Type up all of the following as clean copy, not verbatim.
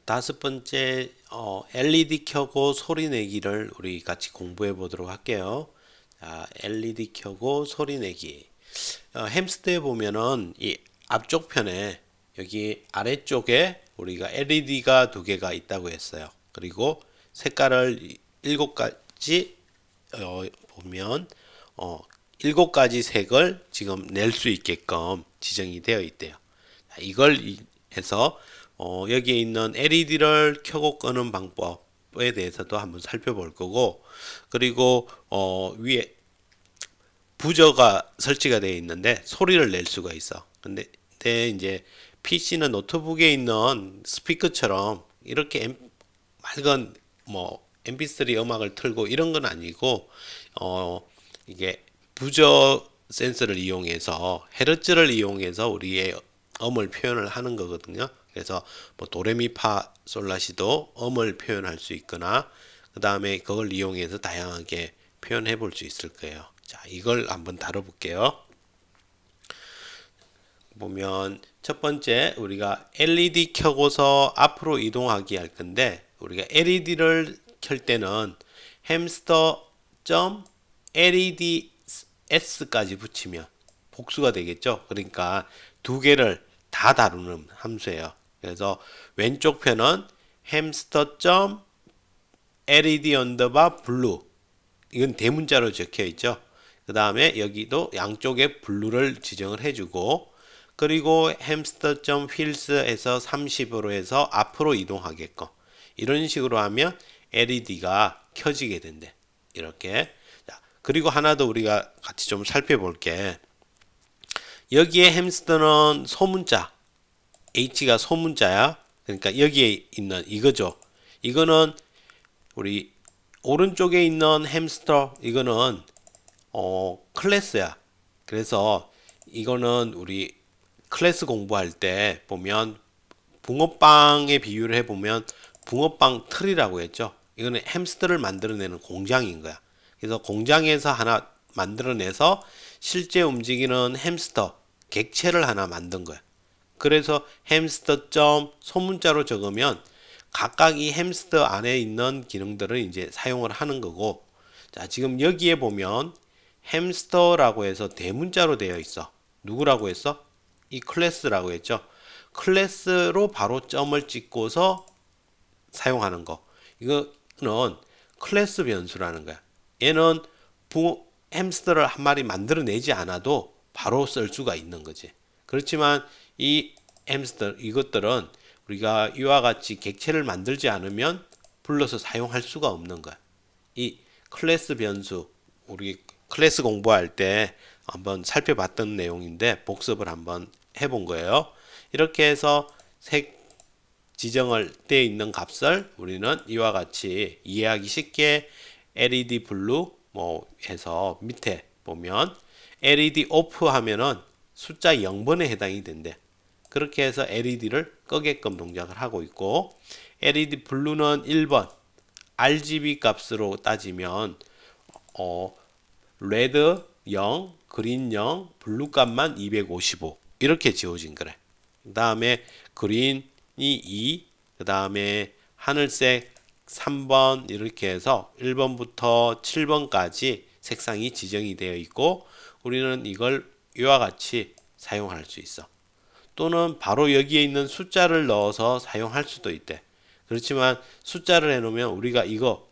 다섯 번째 LED 켜고 소리 내기를 우리 같이 공부해 보도록 할게요. 자, LED 켜고 소리 내기. 햄스터에 보면은 이 앞쪽 편에 여기 아래쪽에 우리가 LED가 두 개가 있다고 했어요. 그리고 색깔을 일곱 가지 보면 어, 일곱 가지 색을 지금 낼 수 있게끔 지정이 되어 있대요. 이걸 해서 여기에 있는 LED를 켜고 끄는 방법에 대해서도 한번 살펴볼 거고, 그리고 위에 부저가 설치가 되어 있는데 소리를 낼 수가 있어. 근데 이제 PC는 노트북에 있는 스피커처럼 이렇게 맑은 뭐 MP3 음악을 틀고 이런 건 아니고 이게 부저 센서를 이용해서 헤르츠를 이용해서 우리의 음을 표현을 하는 거거든요. 그래서 뭐 도레미파 솔라시도 음을 표현할 수 있거나 그 다음에 그걸 이용해서 다양하게 표현해 볼 수 있을 거예요. 자, 이걸 한번 다뤄볼게요. 보면 첫 번째 우리가 LED 켜고서 앞으로 이동하기 할 건데, 우리가 LED를 켤 때는 hamster.leds까지 붙이면 복수가 되겠죠. 그러니까 두 개를 다 다루는 함수예요. 그래서 왼쪽 편은 hamster.led 언더바 블루, 이건 대문자로 적혀 있죠. 그 다음에 여기도 양쪽에 블루를 지정을 해주고, 그리고 hamster.fils에서 30으로 해서 앞으로 이동하게끔 이런 식으로 하면 LED가 켜지게 된대. 이렇게. 자, 그리고 하나 더 우리가 같이 좀 살펴볼게. 여기에 햄스터는 소문자, H가 소문자야. 그러니까 여기에 있는 이거죠. 이거는 우리 오른쪽에 있는 햄스터, 이거는 클래스야. 그래서 이거는 우리 클래스 공부할 때 보면 붕어빵에 비유를 해보면 붕어빵 틀이라고 했죠. 이거는 햄스터를 만들어내는 공장인 거야. 그래서 공장에서 하나 만들어내서 실제 움직이는 햄스터 객체를 하나 만든 거야. 그래서 햄스터 점 소문자로 적으면 각각 이 햄스터 안에 있는 기능들을 이제 사용을 하는 거고, 자, 지금 여기에 보면 햄스터라고 해서 대문자로 되어 있어. 누구라고 했어? 이 클래스라고 했죠. 클래스로 바로 점을 찍고서 사용하는 거. 이거는 클래스 변수라는 거야. 얘는 햄스터를 한 마리 만들어내지 않아도 바로 쓸 수가 있는 거지. 그렇지만 이 햄스터 이것들은 우리가 이와 같이 객체를 만들지 않으면 불러서 사용할 수가 없는 거야. 이 클래스 변수, 우리 클래스 공부할 때 한번 살펴봤던 내용인데 복습을 한번 해본 거예요. 이렇게 해서 색 지정을 돼 있는 값을 우리는 이와 같이 이해하기 쉽게 LED 블루 뭐 해서 밑에 보면 LED 오프 하면은 숫자 0번에 해당이 된대. 그렇게 해서 LED를 끄게끔 동작을 하고 있고, LED 블루는 1번 RGB 값으로 따지면 레드 0, 그린 0, 블루 값만 255 이렇게 지워진 거래. 그 다음에 그린이 2, 그 다음에 하늘색 3번 이렇게 해서 1번부터 7번까지 색상이 지정이 되어 있고, 우리는 이걸 이와 같이 사용할 수 있어. 또는 바로 여기에 있는 숫자를 넣어서 사용할 수도 있대. 그렇지만 숫자를 해놓으면 우리가 이거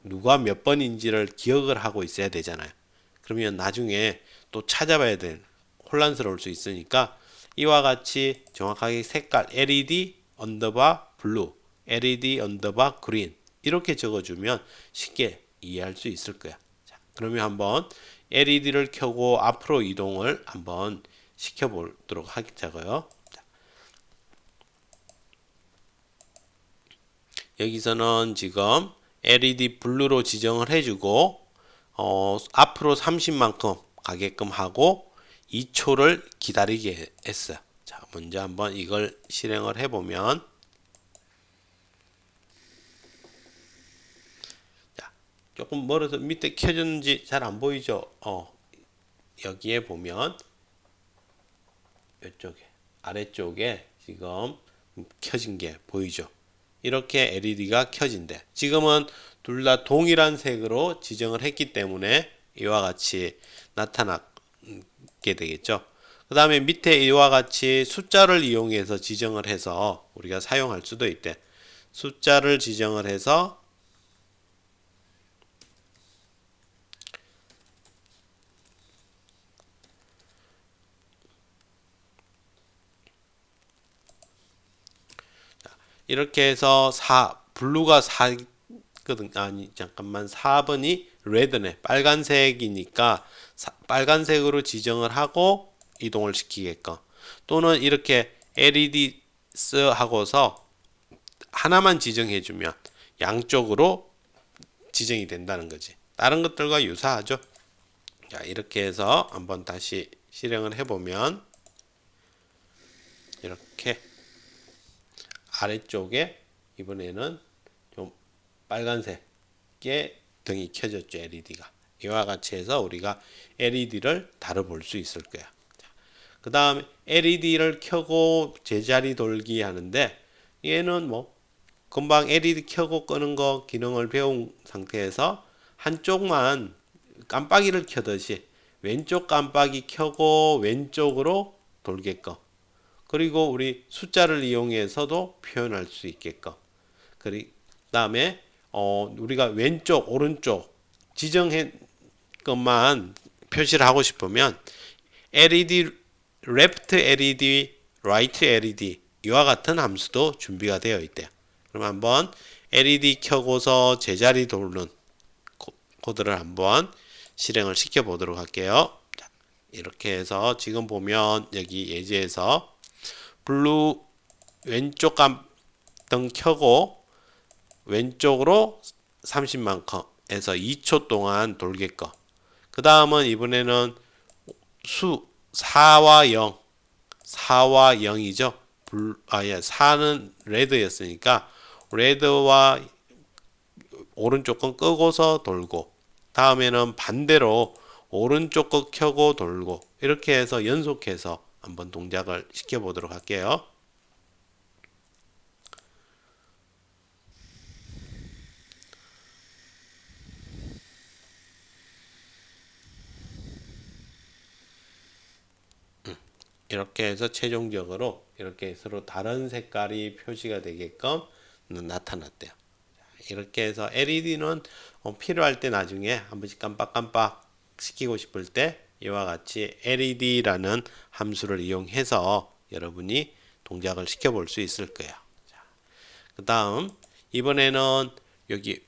누가 몇 번인지를 기억을 하고 있어야 되잖아요. 그러면 나중에 또 찾아봐야 될 혼란스러울 수 있으니까 이와 같이 정확하게 색깔 LED 언더바 블루, LED 언더바 그린 이렇게 적어주면 쉽게 이해할 수 있을 거야. 자, 그러면 한번 LED를 켜고 앞으로 이동을 한번 시켜보도록 하자고요. 여기서는 지금 LED 블루로 지정을 해주고 앞으로 30만큼 가게끔 하고 2초를 기다리게 했어요. 자, 먼저 한번 이걸 실행을 해보면, 자, 조금 멀어서 밑에 켜졌는지 잘 안 보이죠? 여기에 보면 이쪽에 아래쪽에 지금 켜진 게 보이죠? 이렇게 LED가 켜진대. 지금은 둘 다 동일한 색으로 지정을 했기 때문에 이와 같이 나타나게 되겠죠. 그 다음에 밑에 이와 같이 숫자를 이용해서 지정을 해서 우리가 사용할 수도 있대. 숫자를 지정을 해서 이렇게 해서 블루가 4거든. 아니 잠깐만, 4번이 레드네, 빨간색이니까 빨간색으로 지정을 하고 이동을 시키게끔, 또는 이렇게 LED 하고서 하나만 지정해 주면 양쪽으로 지정이 된다는 거지. 다른 것들과 유사하죠. 자, 이렇게 해서 한번 다시 실행을 해보면 이렇게 아래쪽에 이번에는 좀 빨간색의 등이 켜졌죠. LED가. 이와 같이 해서 우리가 LED를 다뤄볼 수 있을 거야. 그 다음에 LED를 켜고 제자리 돌기 하는데, 얘는 뭐 금방 LED 켜고 끄는 거 기능을 배운 상태에서 한쪽만 깜빡이를 켜듯이 왼쪽 깜빡이 켜고 왼쪽으로 돌게끔, 그리고 우리 숫자를 이용해서도 표현할 수 있게끔, 그 다음에 우리가 왼쪽 오른쪽 지정한 것만 표시를 하고 싶으면 LED left LED, right LED 이와 같은 함수도 준비가 되어 있대요. 그럼 한번 LED 켜고서 제자리 돌는 코드를 한번 실행을 시켜 보도록 할게요. 자, 이렇게 해서 지금 보면 여기 예제에서 블루 왼쪽 깜등 켜고 왼쪽으로 30만큼에서 2초 동안 돌게끔, 그 다음은 이번에는 수 4와 0, 4와 0이죠. 4는 레드였으니까 레드와 오른쪽 건 끄고서 돌고, 다음에는 반대로 오른쪽 거 켜고 돌고, 이렇게 해서 연속해서 한번 동작을 시켜 보도록 할게요. 이렇게 해서 최종적으로 이렇게 서로 다른 색깔이 표시가 되게끔 나타났대요. 이렇게 해서 LED는 필요할 때 나중에 한 번씩 깜빡깜빡 시키고 싶을 때 이와 같이 LED라는 함수를 이용해서 여러분이 동작을 시켜 볼 수 있을 거예요. 그 다음 이번에는 여기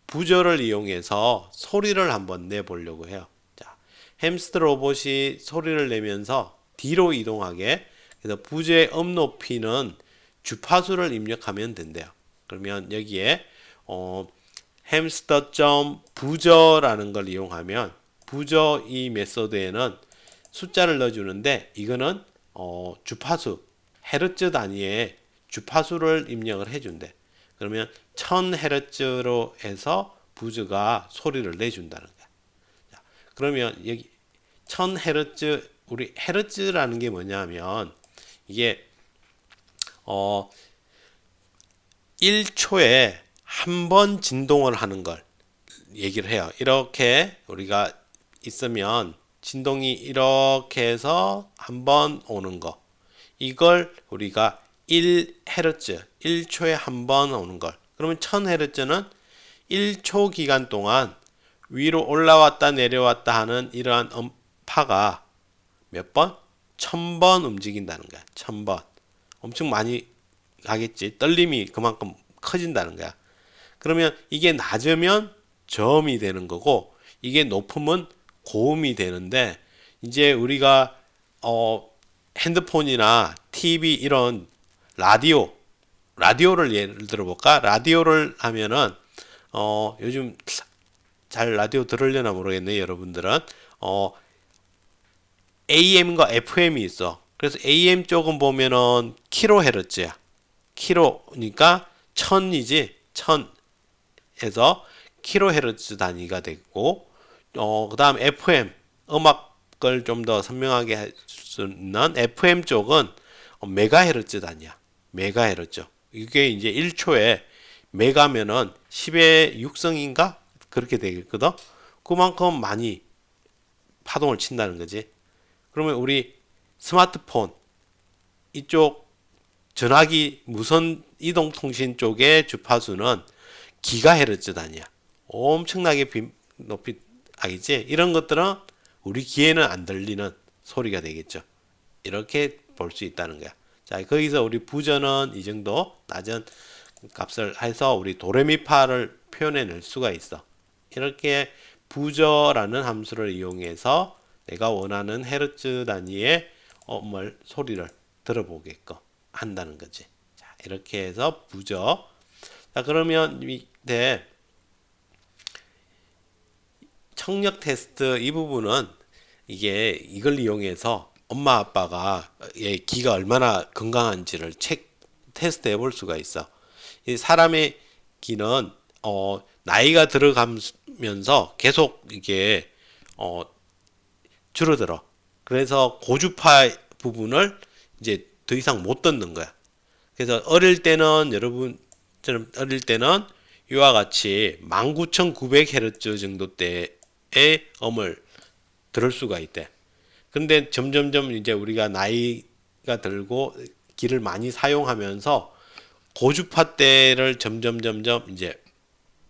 부저를 이용해서 소리를 한번 내보려고 해요. 자, 햄스터 로봇이 소리를 내면서 뒤로 이동하게, 그래서 부저의 음 높이는 주파수를 입력하면 된대요. 그러면 여기에 hamster.bu저라는 걸 이용하면, 부저 이 메소드에는 숫자를 넣어주는데 이거는 주파수 헤르츠 단위의 주파수를 입력을 해준대. 그러면 1000헤르츠로 해서 부저가 소리를 내준다는 거야. 자, 그러면 여기 1000헤르츠, 우리 헤르츠라는 게 뭐냐면 이게 1초에 한 번 진동을 하는 걸 얘기를 해요. 이렇게 우리가 있으면 진동이 이렇게 해서 한 번 오는 거, 이걸 우리가 1헤르츠, 1초에 한 번 오는 걸, 그러면 1000헤르츠는 1초 기간 동안 위로 올라왔다 내려왔다 하는 이러한 음파가 몇 번? 1000번 움직인다는 거야. 1000번. 엄청 많이 가겠지. 떨림이 그만큼 커진다는 거야. 그러면 이게 낮으면 저음이 되는 거고, 이게 높으면 고음이 되는데, 이제 우리가 핸드폰이나 TV 이런 라디오를 예를 들어 볼까? 라디오를 하면은 요즘 잘 라디오 들으려나 모르겠네, 여러분들은. AM과 FM이 있어. 그래서 AM 쪽은 보면은 킬로헤르츠야. 킬로니까 1000이지. 1000에서 킬로헤르츠 단위가 되고, 그 다음 FM, 음악을 좀 더 선명하게 할 수 있는 FM 쪽은 메가헤르츠 단위야. 메가헤르츠. 이게 이제 1초에 메가면은 10의 6성인가? 그렇게 되겠거든? 그만큼 많이 파동을 친다는 거지. 그러면 우리 스마트폰 이쪽 전화기 무선 이동통신 쪽의 주파수는 기가헤르츠 단위야. 엄청나게 높이 알겠지? 이런 것들은 우리 귀에는 안 들리는 소리가 되겠죠. 이렇게 볼 수 있다는 거야. 자, 거기서 우리 부저는 이 정도 낮은 값을 해서 우리 도레미파를 표현해낼 수가 있어. 이렇게 부저라는 함수를 이용해서 내가 원하는 헤르츠 단위의 소리를 들어보게끔 한다는 거지. 자, 이렇게 해서 부저. 자, 그러면 밑에 청력 테스트 이 부분은 이게 이걸 이용해서 엄마 아빠가 얘 기가 얼마나 건강한지를 테스트 해볼 수가 있어. 이 사람의 기는 나이가 들어가면서 계속 이게 어, 줄어들어. 그래서 고주파 부분을 이제 더 이상 못 듣는 거야. 그래서 어릴 때는 여러분처럼 어릴 때는 이와 같이 19,900Hz 정도 때의 음을 들을 수가 있대. 근데 점점점 이제 우리가 나이가 들고 기를 많이 사용하면서 고주파대를 점점 이제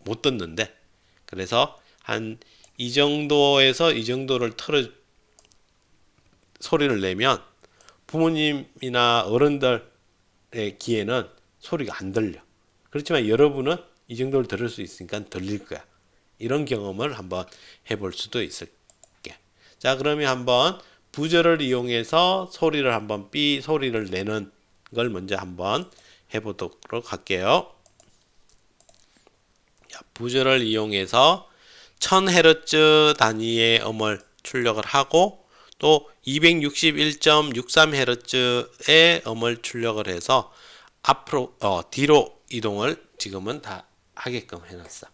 못 듣는데 그래서 한 이 정도에서 이 정도를 소리를 내면 부모님이나 어른들의 귀에는 소리가 안 들려. 그렇지만 여러분은 이 정도를 들을 수 있으니까 들릴 거야. 이런 경험을 한번 해볼 수도 있을게. 자, 그러면 한번 부저를 이용해서 소리를 한번 삐 소리를 내는 걸 먼저 한번 해보도록 할게요. 부저를 이용해서 1000Hz 단위의 음을 출력을 하고 또 261.63Hz의 음을 출력을 해서 앞으로 뒤로 이동을 지금은 다 하게끔 해놨어.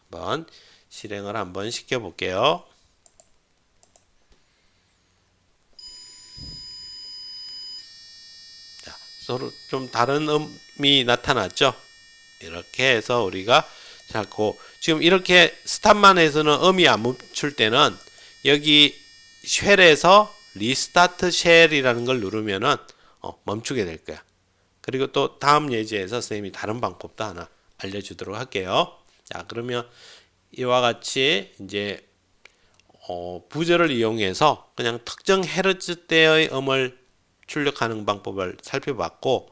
한번 실행을 한번 시켜볼게요. 자, 서로 좀 다른 음이 나타났죠? 이렇게 해서 우리가 자꾸 지금 이렇게 스탑만 해서는 음이 안 멈출 때는 여기 쉘에서 리스타트 쉘이라는 걸 누르면은 멈추게 될 거야. 그리고 또 다음 예제에서 선생님이 다른 방법도 하나 알려주도록 할게요. 자, 그러면 이와 같이 이제 부저를 이용해서 그냥 특정 헤르츠대의 음을 출력하는 방법을 살펴봤고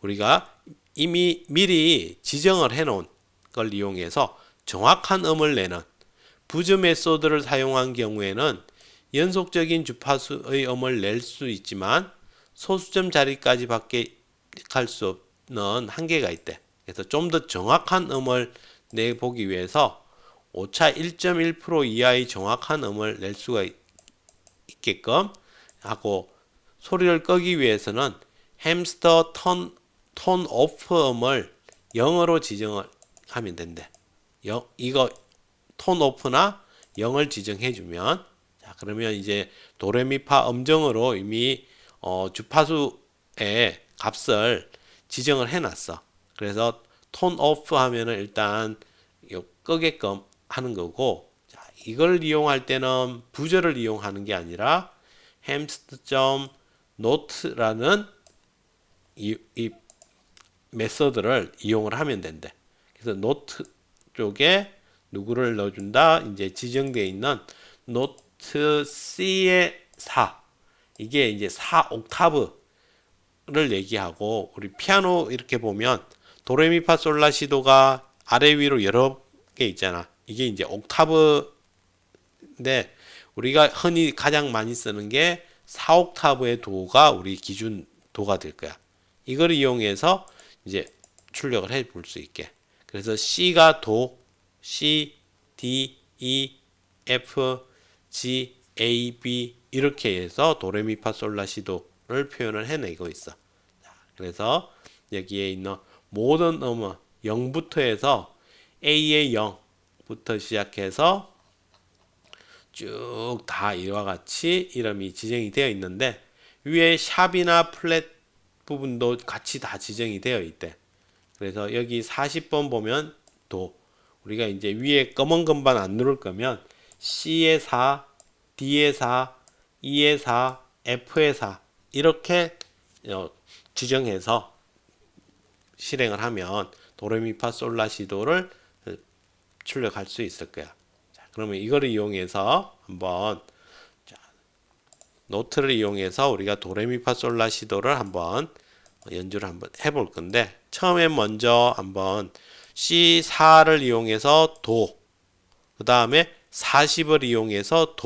우리가 이미 미리 지정을 해놓은 걸 이용해서 정확한 음을 내는 부저 메소드를 사용한 경우에는 연속적인 주파수의 음을 낼 수 있지만 소수점 자리까지 밖에 갈 수 없는 한계가 있대. 그래서 좀 더 정확한 음을 내보기 위해서 오차 1.1% 이하의 정확한 음을 낼 수가 있게끔 하고 소리를 끄기 위해서는 햄스터 톤 오프 음을 0으로 지정을 하면 된대. 이거 톤 오프나 0을 지정해주면 자 그러면 이제 도레미파 음정으로 이미 주파수의 값을 지정을 해놨어. 그래서 톤 오프 하면은 일단 끄게끔 하는 거고 자, 이걸 이용할 때는 부저를 이용하는 게 아니라 hamst.note라는 이 메서드를 이용을 하면 된대. 그래서 노트 쪽에 누구를 넣어준다? 이제 지정되어 있는 노트 C의 4 이게 이제 4 옥타브를 얘기하고 우리 피아노 이렇게 보면 도레미파솔라시도가 아래 위로 여러 개 있잖아. 이게 이제 옥타브인데 우리가 흔히 가장 많이 쓰는 게 4옥타브의 도가 우리 기준 도가 될 거야. 이걸 이용해서 이제 출력을 해 볼 수 있게. 그래서 C가 도, C, D, E, F, G, A, B 이렇게 해서 도레미파솔라시도를 표현을 해내고 있어. 그래서 여기에 있는 모든 음은 0부터 해서 A의 0부터 시작해서 쭉 다 이와 같이 이름이 지정이 되어 있는데 위에 샵이나 플랫 부분도 같이 다 지정이 되어 있대. 그래서 여기 40번 보면 도. 우리가 이제 위에 검은 건반 안 누를 거면 C의 4, D의 4, E의 4, F의 4 이렇게 지정해서 실행을 하면 도레미파솔라시도를 출력할 수 있을 거야. 자, 그러면 이거를 이용해서 한번 노트를 이용해서 우리가 도레미파솔라시도를 한번 연주를 한번 해볼 건데 처음에 먼저 한번 C4를 이용해서 도, 그 다음에 40을 이용해서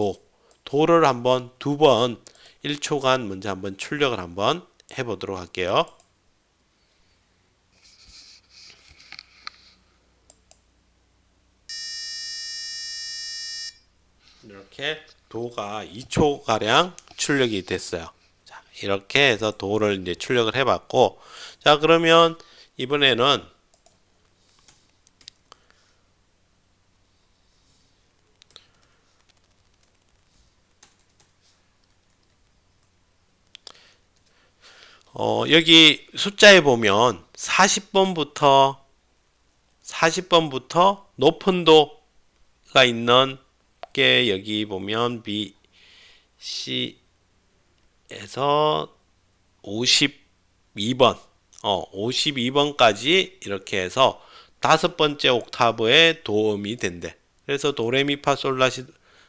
도를 한번 두 번 1초간 먼저 한번 출력을 한번 해보도록 할게요. 이렇게 도가 2초가량 출력이 됐어요. 자, 이렇게 해서 도를 이제 출력을 해봤고, 자, 그러면 이번에는 여기 숫자에 보면 40번부터 높은 도가 있는 게 여기 보면 B, C에서 52번, 52번까지 이렇게 해서 다섯 번째 옥타브의 도음이 된대. 그래서 도레미파솔라시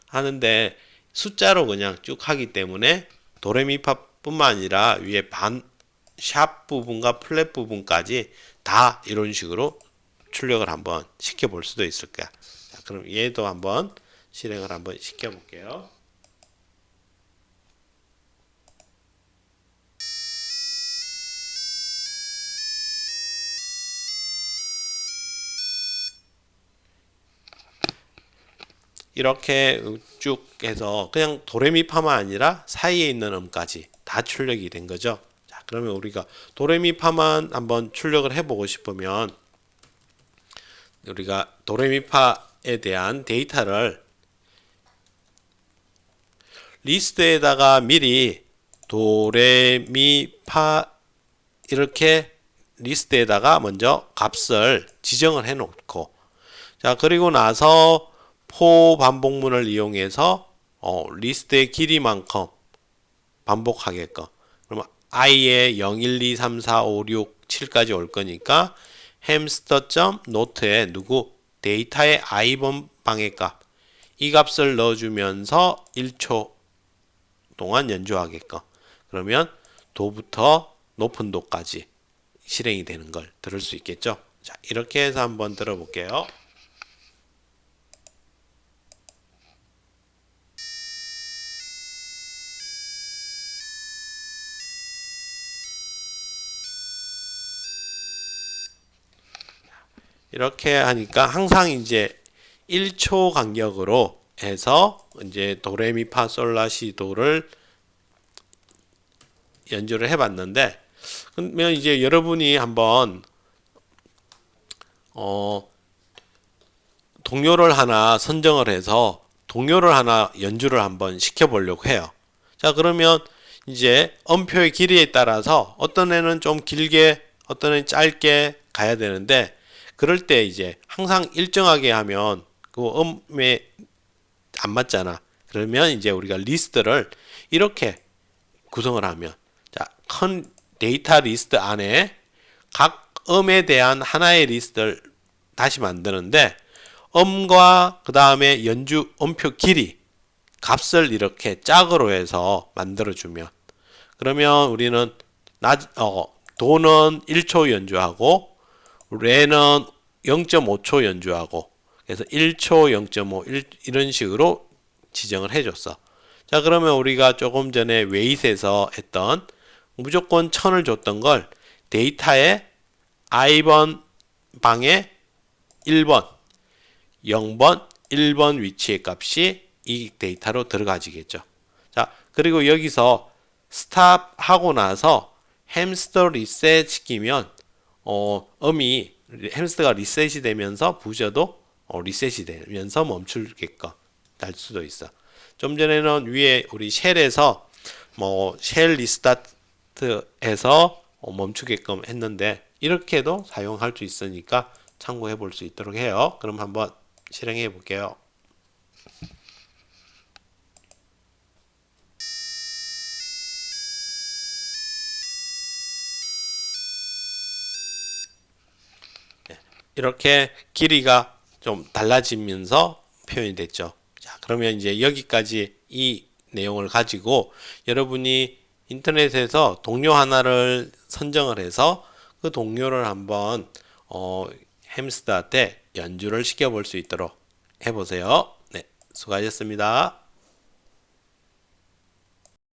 하는데 숫자로 그냥 쭉 하기 때문에 도레미파뿐만 아니라 위에 샵 부분과 플랫 부분까지 다 이런 식으로 출력을 한번 시켜볼 수도 있을 거야. 자, 그럼 얘도 한번 실행을 한번 시켜볼게요. 이렇게 쭉 해서 그냥 도레미파만 아니라 사이에 있는 음까지 다 출력이 된 거죠. 자, 그러면 우리가 도레미파만 한번 출력을 해보고 싶으면 우리가 도레미파에 대한 데이터를 리스트에다가 미리 도레미파 이렇게 리스트에다가 먼저 값을 지정을 해 놓고, 자, 그리고 나서 포 반복문을 이용해서 리스트의 길이만큼 반복하게끔, 그러면 i의 0, 1, 2, 3, 4, 5, 6, 7까지 올 거니까 hamster.note에 데이터의 i번 방의 값, 이 값을 넣어주면서 1초 동안 연주하게끔, 그러면 도부터 높은 도까지 실행이 되는 걸 들을 수 있겠죠. 자, 이렇게 해서 한번 들어볼게요. 이렇게 하니까 항상 이제 1초 간격으로 해서 이제 도레미파솔라시도를 연주를 해봤는데, 그러면 이제 여러분이 한번 동요를 하나 선정을 해서 동요를 하나 연주를 한번 시켜보려고 해요. 자, 그러면 이제 음표의 길이에 따라서 어떤 애는 좀 길게, 어떤 애는 짧게 가야 되는데, 그럴 때 이제 항상 일정하게 하면 그 음에 안 맞잖아. 그러면 이제 우리가 리스트를 이렇게 구성을 하면, 자, 큰 데이터 리스트 안에 각 음에 대한 하나의 리스트를 다시 만드는데, 음과 그 다음에 연주 음표 길이 값을 이렇게 짝으로 해서 만들어주면, 그러면 우리는 도는 1초 연주하고 레는 0.5초 연주하고, 그래서 1초, 0.5 이런 식으로 지정을 해줬어. 자, 그러면 우리가 조금 전에 웨이트에서 했던 무조건 1000을 줬던 걸 데이터에 i번 방에 1번, 0번, 1번 위치의 값이 이 데이터로 들어가지겠죠. 자, 그리고 여기서 스탑 하고 나서 햄스터 리셋 시키면 음이 햄스터가 리셋이 되면서 부저도 리셋이 되면서 멈출게끔 할 수도 있어. 좀 전에는 위에 우리 쉘에서 쉘 리스타트 해서 멈추게끔 했는데 이렇게도 사용할 수 있으니까 참고해 볼 수 있도록 해요. 그럼 한번 실행해 볼게요. 이렇게 길이가 좀 달라지면서 표현이 됐죠. 자, 그러면 이제 여기까지 이 내용을 가지고 여러분이 인터넷에서 동료 하나를 선정을 해서 그 동료를 한번 햄스터한테 연주를 시켜볼 수 있도록 해보세요. 네, 수고하셨습니다.